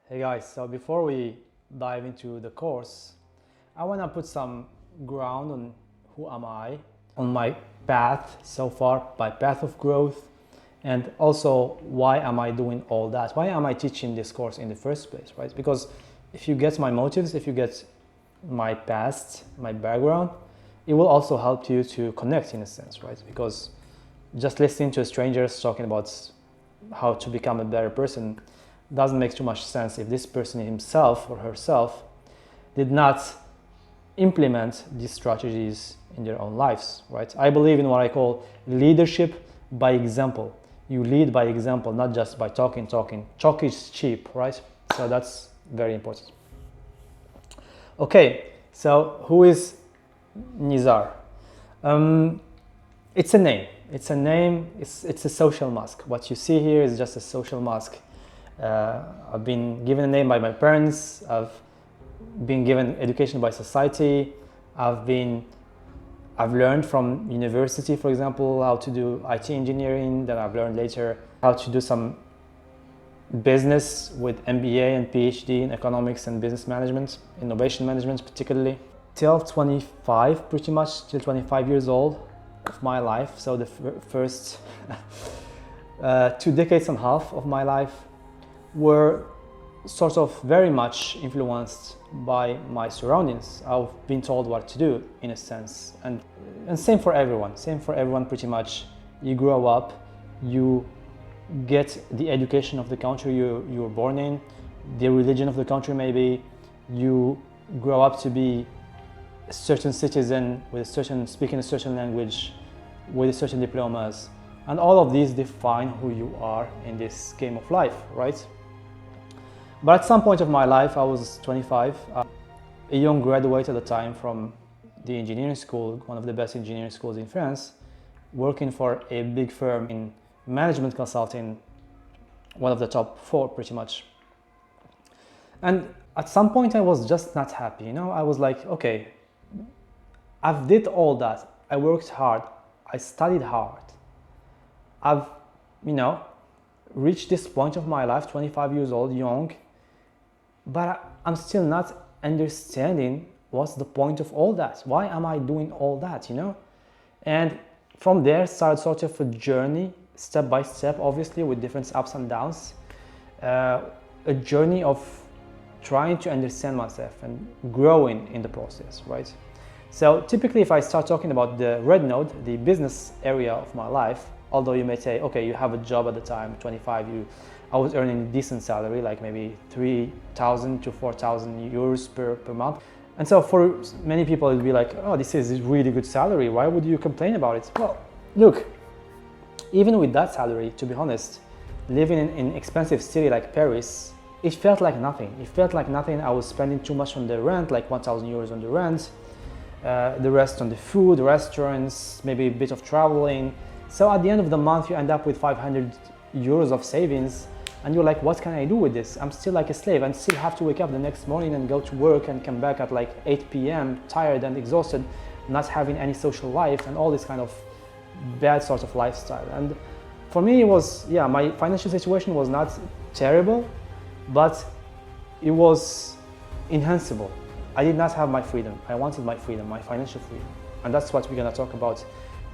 Hey guys, so before we dive into the course, I want to put some ground on who am I, on my path so far, my path of growth, and also why am I doing all that? Why am I teaching this course in the first place, right? Because if you get my motives, if you get my past, my background, it will also help you to connect in a sense, right? Because just listening to strangers talking about how to become a better person doesn't make too much sense if this person himself or herself did not implement these strategies in their own lives, right? I believe in what I call leadership by example. You lead by example, not just by talking. Talk is cheap, right? So that's very important. Okay, so who is Nizar? It's a name. It's a name. It's a social mask. What you see here is just a social mask. I've been given a name by my parents. I've been given education by society. I've learned from university, for example, how to do IT engineering. Then I've learned later how to do some business with MBA and PhD in economics and business management, innovation management particularly. Till 25, pretty much till 25 years old of my life. So the first 2 decades and a half of my life were sort of very much influenced by my surroundings. I've been told what to do in a sense, and same for everyone pretty much. You grow up, you get the education of the country you were born in, the religion of the country maybe, you grow up to be a certain citizen with speaking a certain language, with certain diplomas, and all of these define who you are in this game of life, right? But at some point of my life, I was 25, a young graduate at the time from the engineering school, one of the best engineering schools in France, working for a big firm in management consulting, one of the top 4 pretty much. And at some point I was just not happy, I was like, okay, I've did all that, I worked hard, I studied hard, I've, reached this point of my life, 25 years old, young, but I'm still not understanding what's the point of all that. Why am I doing all that, And from there started sort of a journey, step by step, obviously with different ups and downs, a journey of trying to understand myself and growing in the process, right? So typically if I start talking about the red node, the business area of my life, although you may say, okay, you have a job at the time, 25, I was earning a decent salary, like maybe 3,000 to 4,000 euros per month. And so for many people, it'd be like, oh, this is a really good salary. Why would you complain about it? Well, look, even with that salary, to be honest, living in an expensive city like Paris, it felt like nothing. I was spending too much on the rent, like 1,000 euros on the rent, the rest on the food, restaurants, maybe a bit of traveling. So at the end of the month, you end up with 500 euros of savings, and you're like, what can I do with this? I'm still like a slave and still have to wake up the next morning and go to work and come back at like 8 p.m. tired and exhausted, not having any social life and all this kind of bad sort of lifestyle. And for me, it was, my financial situation was not terrible, but it was enhanceable. I did not have my freedom. I wanted my freedom, my financial freedom. And that's what we're gonna talk about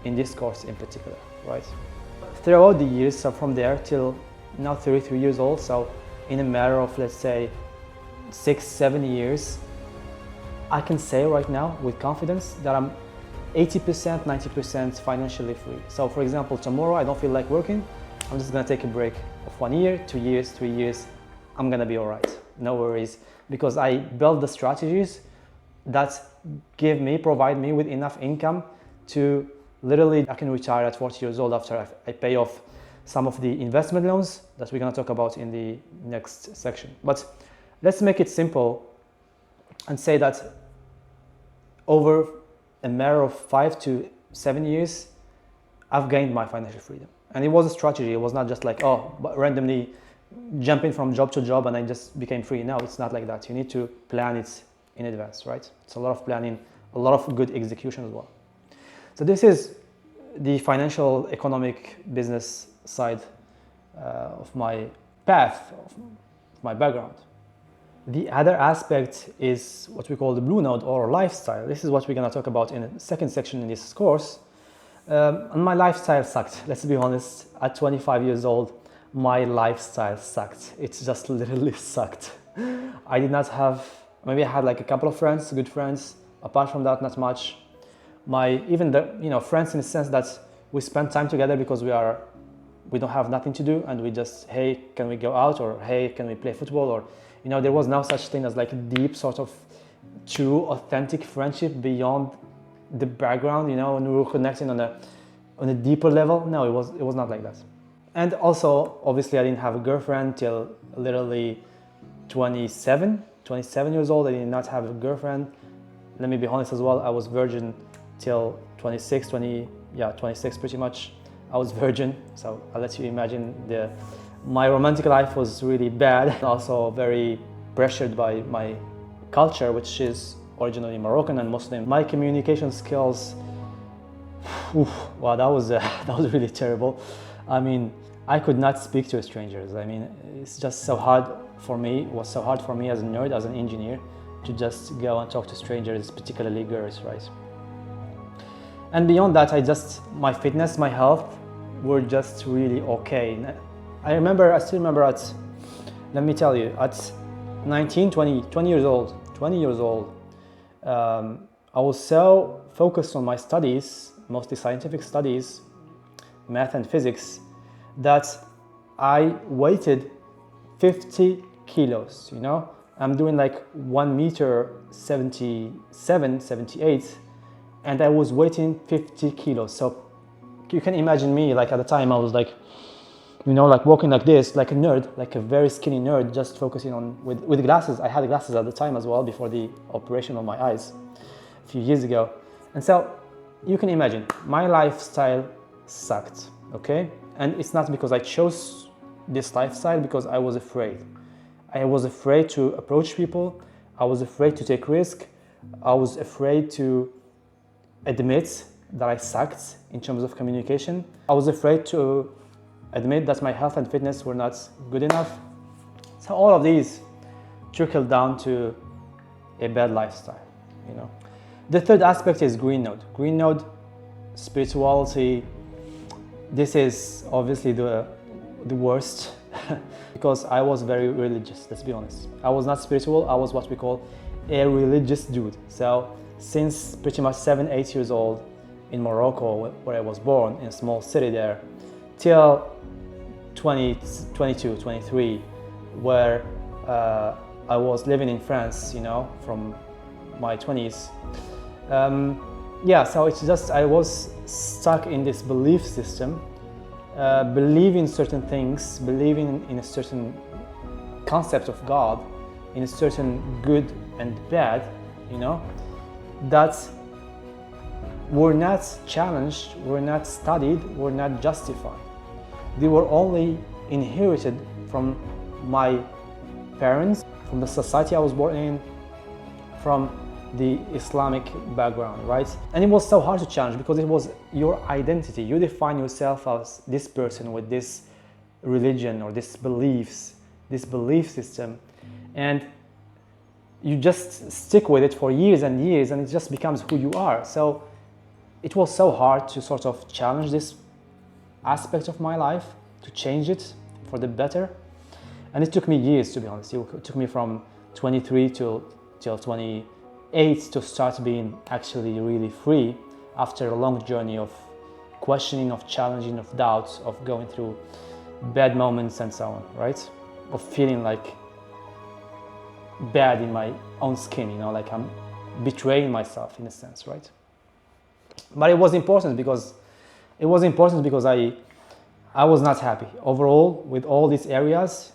in this course in particular, right? Throughout the years, so from there till now 33 years old, so in a matter of, let's say, 6-7 years, I can say right now with confidence that I'm 80%, 90% financially free. So for example, tomorrow I don't feel like working, I'm just gonna take a break of 1 year, 2 years, 3 years, I'm gonna be all right, no worries, because I built the strategies that provide me with enough income to literally, I can retire at 40 years old after I pay off some of the investment loans that we're gonna talk about in the next section. But let's make it simple and say that over a matter of 5 to 7 years, I've gained my financial freedom. And it was a strategy. It was not just like, randomly jumping from job to job and I just became free. No, it's not like that. You need to plan it in advance, right? It's a lot of planning, a lot of good execution as well. So this is the financial, economic, business side of my path, of my background. The other aspect is what we call the blue node or lifestyle. This is what we're going to talk about in the second section in this course. And my lifestyle sucked. Let's be honest. At 25 years old, my lifestyle sucked. It just literally sucked. I did not have, maybe I had like a couple of friends, good friends. Apart from that, not much. Even the friends in the sense that we spend time together because we don't have nothing to do, and we just, hey, can we go out, or hey, can we play football, or there was no such thing as like a deep sort of true authentic friendship beyond the background, when we were connecting on a deeper level. No, it was not like that. And also, obviously, I didn't have a girlfriend till literally 27 years old. I did not have a girlfriend. Let me be honest as well, I was virgin till 26 pretty much. I was virgin, so I'll let you imagine my romantic life was really bad. Also very pressured by my culture, which is originally Moroccan and Muslim. My communication skills, wow, that was really terrible. I mean, I could not speak to strangers. I mean, it's just so hard for me. It was so hard for me as a nerd, as an engineer, to just go and talk to strangers, particularly girls, right? And beyond that, my fitness, my health were just really okay. I still remember let me tell you, at 19, 20 years old, I was so focused on my studies, mostly scientific studies, math and physics, that I weighted 50 kilos, I'm doing like 1 meter 77, 78, and I was weighing 50 kilos. So you can imagine me, like at the time I was like, like walking like this, like a nerd, like a very skinny nerd, just focusing on with glasses. I had glasses at the time as well, before the operation on my eyes a few years ago. And so you can imagine my lifestyle sucked, okay? And it's not because I chose this lifestyle, because I was afraid. I was afraid to approach people. I was afraid to take risk. I was afraid to admit that I sucked in terms of communication. I was afraid to admit that my health and fitness were not good enough. So all of these trickled down to a bad lifestyle, The third aspect is green node. Green node, spirituality. This is obviously the worst because I was very religious, let's be honest. I was not spiritual, I was what we call a religious dude. So since pretty much 7-8 years old in Morocco, where I was born, in a small city there, till 22, 23, where I was living in France, from my 20s. So it's just, I was stuck in this belief system, believing certain things, believing in a certain concept of God, in a certain good and bad, that were not challenged, were not studied, were not justified. They were only inherited from my parents, from the society I was born in, from the Islamic background, right? And it was so hard to challenge because it was your identity. You define yourself as this person with this religion or this beliefs, this belief system, and you just stick with it for years and years, and it just becomes who you are. So it was so hard to sort of challenge this aspect of my life, to change it for the better. And it took me years, to be honest. It took me from 23 till 28 to start being actually really free, after a long journey of questioning, of challenging, of doubts, of going through bad moments and so on, right? Of feeling like bad in my own skin, like I'm betraying myself in a sense, right? But it was important because I was not happy overall with all these areas,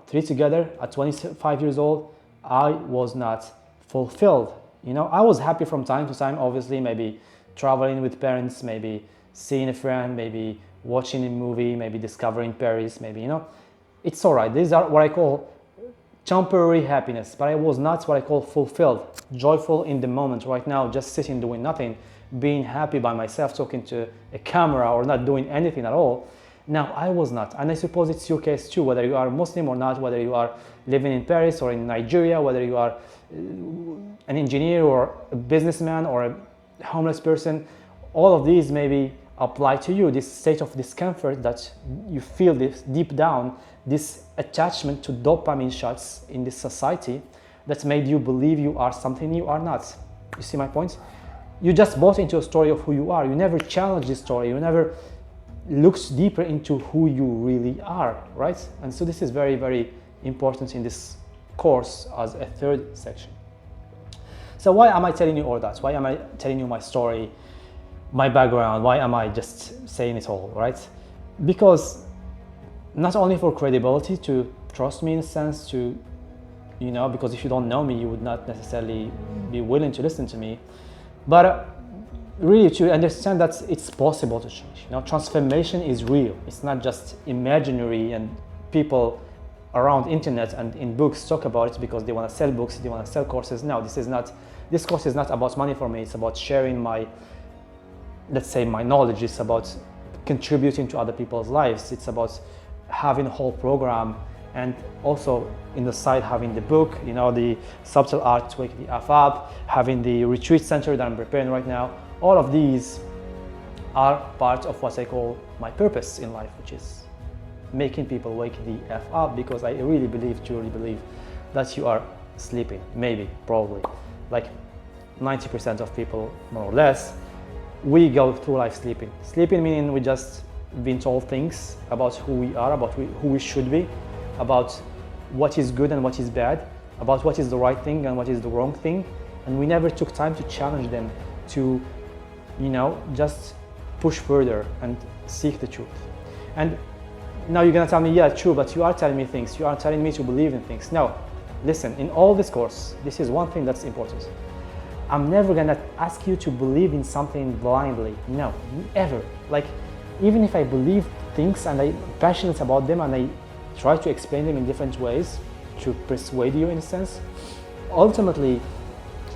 three together. At 25 years old, I was not fulfilled. I was happy from time to time, obviously, maybe traveling with parents, maybe seeing a friend, maybe watching a movie, maybe discovering Paris, maybe, it's all right. These are what I call temporary happiness, but I was not what I call fulfilled, joyful in the moment right now, just sitting doing nothing, being happy by myself, talking to a camera or not doing anything at all. Now, I was not, and I suppose it's your case too, whether you are Muslim or not, whether you are living in Paris or in Nigeria, whether you are an engineer or a businessman or a homeless person, all of these maybe apply to you. This state of discomfort that you feel this deep down, this attachment to dopamine shots in this society that's made you believe you are something you are not. You see my point? You just bought into a story of who you are. You never challenge this story. You never looked deeper into who you really are, right? And so this is very, very important in this course as a third section. So why am I telling you all that? Why am I telling you my story, my background? Why am I just saying it all, right? Because not only for credibility, to trust me in a sense, to, you know, because if you don't know me, you would not necessarily be willing to listen to me, but really to understand that it's possible to change. You know, transformation is real. It's not just imaginary, and people around internet and in books talk about it because they want to sell books, they want to sell courses. No, this course is not about money for me. It's about sharing my, let's say, my knowledge. It's about contributing to other people's lives. It's about having a whole program, and also in the side having the book, you know, the subtle art to wake the F up, having the retreat center that I'm preparing right now. All of these are part of what I call my purpose in life, which is making people wake the F up, because I really believe, truly believe, that you are sleeping, maybe, probably, like 90% of people, more or less, we go through life sleeping. Sleeping meaning we just been told things about who we are, about who we should be, about what is good and what is bad, about what is the right thing and what is the wrong thing, and we never took time to challenge them, to, you know, just push further and seek the truth. And now you're gonna tell me, yeah, true, but you are telling me things, you are telling me to believe in things. No, listen, in all this course, this is one thing that's important. I'm never gonna ask you to believe in something blindly, no, ever. Like, even if I believe things and I'm passionate about them and I try to explain them in different ways to persuade you in a sense, ultimately,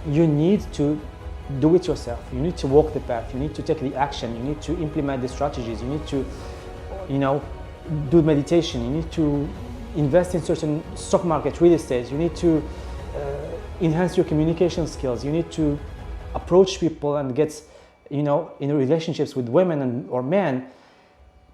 you need to do it yourself. You need to walk the path, you need to take the action, you need to implement the strategies, you need to, you know, do meditation, you need to invest in certain stock market, real estate, you need to enhance your communication skills, you need to approach people and get, you know, in relationships with women or men.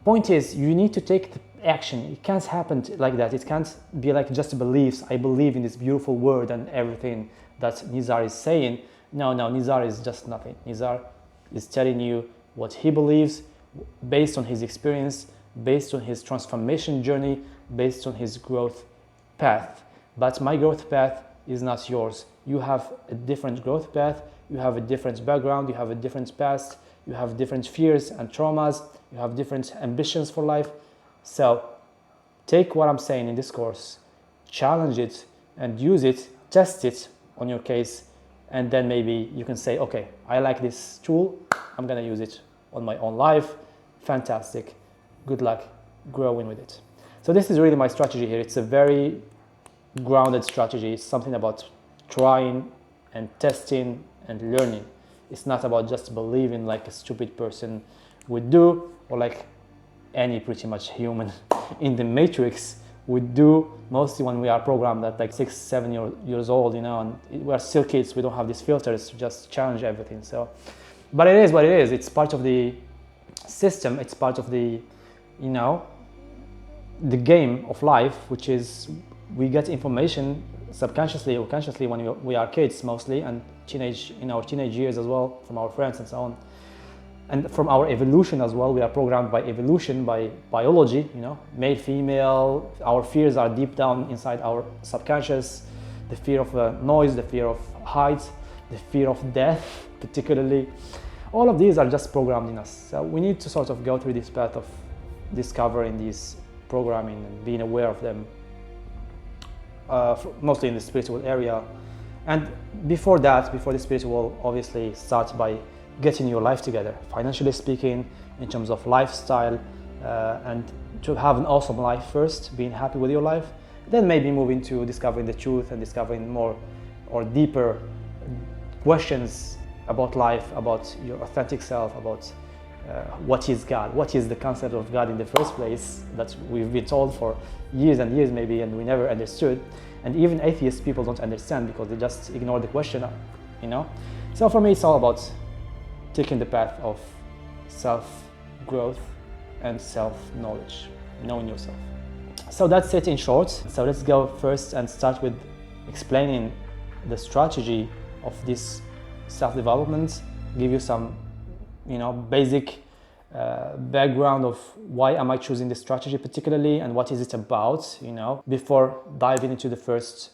Point is, you need to take the action. It can't happen like that. It can't be like just beliefs. I believe in this beautiful word and everything that Nizar is saying. No, Nizar is just nothing. Nizar is telling you what he believes based on his experience, based on his transformation journey, based on his growth path. But my growth path is not yours. You have a different growth path, you have a different background, you have a different past, you have different fears and traumas, you have different ambitions for life. So take what I'm saying in this course, challenge it and use it, test it on your case, and then maybe you can say, okay, I like this tool, I'm gonna use it on my own life. Fantastic, good luck growing with it. So this is really my strategy here. It's a very grounded strategy. It's something about trying and testing and learning. It's not about just believing like a stupid person would do, or like any pretty much human in the matrix would do, mostly when we are programmed at like 6-7 years old, you know, and we are still kids. We don't have these filters to just challenge everything. So, but it is what it is. It's part of the system. It's part of the, you know, the game of life, which is we get information subconsciously or consciously when we are kids mostly, and in our teenage years as well, from our friends and so on, and from our evolution as well. We are programmed by evolution, by biology, you know, male, female. Our fears are deep down inside our subconscious. The fear of noise, the fear of heights, the fear of death particularly. All of these are just programmed in us. So we need to sort of go through this path of discovering these programming and being aware of them, mostly in the spiritual area. And before that, before the spiritual, obviously start by getting your life together, financially speaking, in terms of lifestyle, and to have an awesome life first, being happy with your life, then maybe move into discovering the truth and discovering more or deeper questions about life, about your authentic self, about what is God, what is the concept of God in the first place that we've been told for years and years maybe, and we never understood. And even atheist people don't understand because they just ignore the question, you know. So for me, it's all about taking the path of self-growth and self-knowledge, knowing yourself. So that's it in short. So let's go first and start with explaining the strategy of this self-development, give you some, you know, basic background of why am I choosing this strategy particularly and what is it about, you know, before diving into the first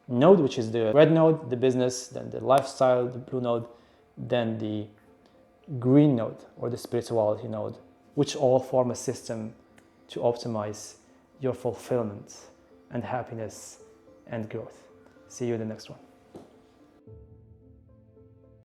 node, which is the red node, the business, then the lifestyle, the blue node, then the green node or the spirituality node, which all form a system to optimize your fulfillment and happiness and growth. See you in the next one.